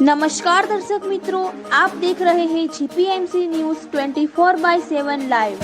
नमस्कार दर्शक मित्रों, आप देख रहे हैं जीपीएमसी news 24/7 live.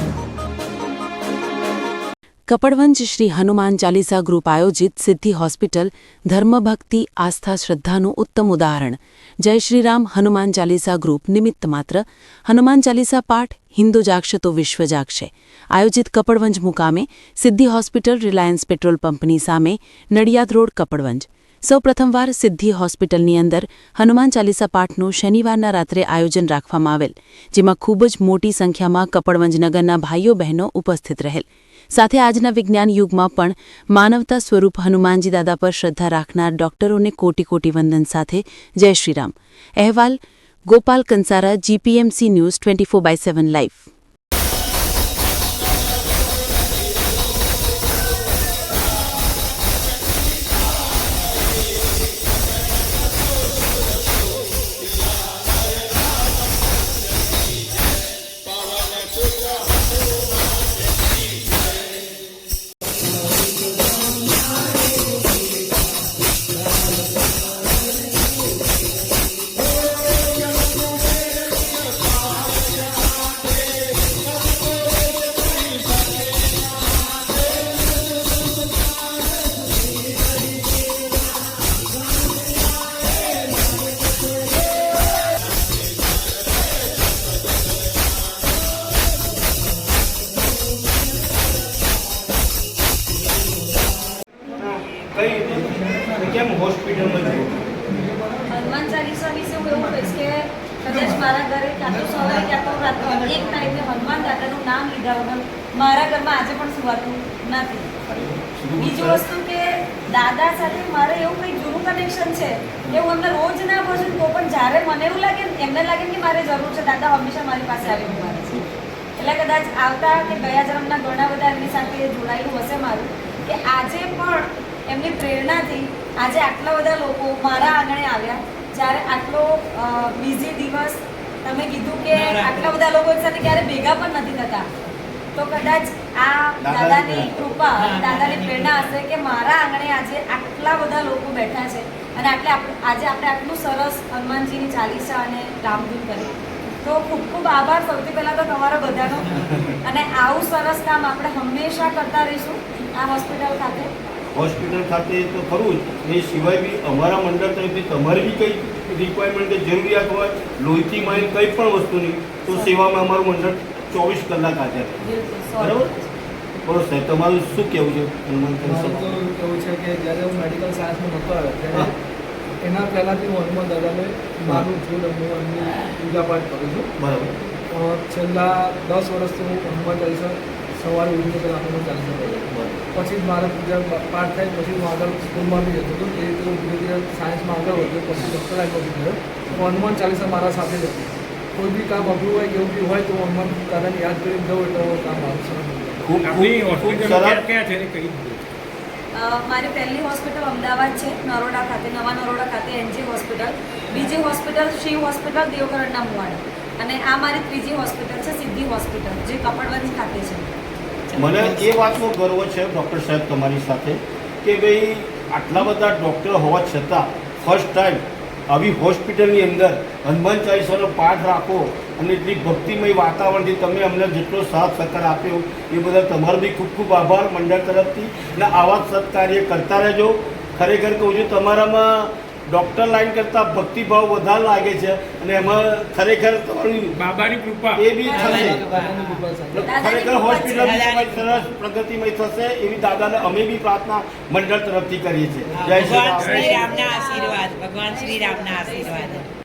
Kapadvanj Shri Hanuman Chalisa group आयोजित सिद्धि हॉस्पिटल धर्म भक्ति आस्था श्रद्धाનું ઉત્તમ ઉદાહરણ। જય શ્રી રામ હનુમાન ચાલીસા ગ્રુપ નિમિત્ત માત્ર હનુમાન ચાલીસા પાઠ હિન્દુ જાગશે તો વિશ્વ જાગશે આયોજિત કપડવંજ મુકામે સિદ્ધિ હોસ્પિટલ રિલાયન્સ પેટ્રોલ પંપની સામે નડિયાદ રોડ કપડવંજ। સૌ પ્રથમવાર સિદ્ધિ હોસ્પિટલની અંદર હનુમાન ચાલીસા પાઠનું શનિવારના રાત્રે આયોજન રાખવામાં આવેલ, જેમાં ખૂબ જ મોટી સંખ્યામાં કપડવંજ નગરના ભાઈઓ બહેનો ઉપસ્થિત રહેલ। સાથે આજના વિજ્ઞાન યુગમાં પણ માનવતા સ્વરૂપ હનુમાનજી દાદા પર શ્રદ્ધા રાખનાર ડોક્ટરોને કોટી કોટી વંદન સાથે જય શ્રી રામ। અહેવાલ Gopal Kansara, GPMC news 24/7 live. કેમ હોસ્પિટલમાં જવું? હનુમાન ચાલીસા વિશે હું એવું કહીશ કે કદાચ મારા ઘરે કાં તો સવારે કાં તો રાત્રે એક ટાઈમે હનુમાન દાદાનું નામ લીધા વગર મારા ઘરમાં આજે પણ સુવાતું નથી। બીજી વસ્તુ કે દાદા સાથે મારે એવું કંઈ જૂનું કનેક્શન છે કે હું એમને રોજ ના પૂછું તો પણ જ્યારે મને એવું લાગે એમને લાગે કે મારે જરૂર છે, દાદા હંમેશા મારી પાસે આવી ઉભા છે। એટલે કદાચ આવતા કે ગયા જન્મના ઘણા બધા એમની સાથે જોડાયેલું હશે મારું, કે આજે પણ એમની પ્રેરણાથી આજે આટલા બધા લોકો મારા આંગણે આવ્યા। જ્યારે આટલો બિઝી દિવસ તમે કીધું કે આટલા બધા લોકો એક સાથે ક્યારે ભેગા પણ નથી થતા, તો કદાચ આ દાદાની કૃપા, દાદાની પ્રેરણા હશે કે મારા આંગણે આજે આટલા બધા લોકો બેઠા છે અને આજે આપણે આટલું સરસ હનુમાનજીની ચાલીસા અને રામધૂન કરી। તો ખૂબ ખૂબ આભાર સૌથી પહેલાં તો તમારા બધાનો, અને આવું સરસ કામ આપણે હંમેશા કરતા રહીશું આ હોસ્પિટલ ખાતે। હોસ્પિટલ ખાતે તો ખરું જ, એ સિવાય બી અમારા મંડળ તરફથી તમારી બી કંઈ રિક્વાયરમેન્ટ કે જરૂરિયાત હોય, લોહીથી માંડી કંઈ પણ વસ્તુની, તો સેવામાં અમારું મંડળ 24 કલાક હાજર છે। બરાબર? બોલો સાહેબ, તમારું શું કહેવું છે? હનુમાન ચાલીસા કેવું છે કે જ્યારે હું મેડિકલ સાયન્સમાં નહોતો આવ્યો ત્યારે એના પહેલાંથી હું હનુમાન દાદાને માનું છું અને હું એમની પૂજા પાઠ કરું છું। બરાબર। છેલ્લા 10 વર્ષથી હું હનુમાન ચાલીસા સવારે ઉઠીને પહેલાં હનુમાન ચાલીસા કરું। પછી જ મારે પૂજા પાઠ થાય, પછી હું આગળ સ્કૂલમાં બી જતો હતો, એ રીતે હું ધીરે ધીરે સાયન્સમાં આગળ વધ્યો, પછી ડૉક્ટર લાઈનમાં બી ગયો। તો હનુમાન ચાલીસા મારા સાથે જ હતી। કોઈ બી કામ અઘરું હોય, કેવું બી હોય તો હું હનુમાન દાદાને યાદ કરીને જવું એટલે હું કામ આવશે। મારી પહેલી હોસ્પિટલ અમદાવાદ છે, નરોડા ખાતે, નવા નરોડા ખાતે એનજી હોસ્પિટલ। બીજી હોસ્પિટલ શિવ હોસ્પિટલ, દેવગઢના મુવાડા, અને આ મારી ત્રીજી હોસ્પિટલ છે સિદ્ધિ હોસ્પિટલ, જે કપડવંજ ખાતે છે। મને એ વાતનો ગર્વ છે ડૉક્ટર સાહેબ તમારી સાથે કે ભાઈ આટલા બધા ડૉક્ટર હોવા છતાં ફર્સ્ટ ટાઈમ આવી હોસ્પિટલની અંદર હનુમાન ચાલીસાનો પાઠ રાખો અને એટલી ભક્તિમય વાતાવરણથી તમે અમને જેટલો સાથ સહકાર આપ્યો એ બધા તમારો બી ખૂબ ખૂબ આભાર મંડળ તરફથી, અને આવા સત્કાર્ય કરતા રહેજો। ખરેખર કહું છું, તમારામાં ડૉક્ટર લાઈન કરતાં ભક્તિભાવ વધારે લાગે છે, અને એમાં ખરેખર તમારી બાબાની કૃપા એ બી થશે। ખરેખર હોસ્પિટલ સરસ પ્રગતિમય થશે એવી દાદાને અમે બી પ્રાર્થના મંડળ તરફથી કરીએ છીએ। જય શ્રી રામ। ભગવાન શ્રી રામના આશીર્વાદ।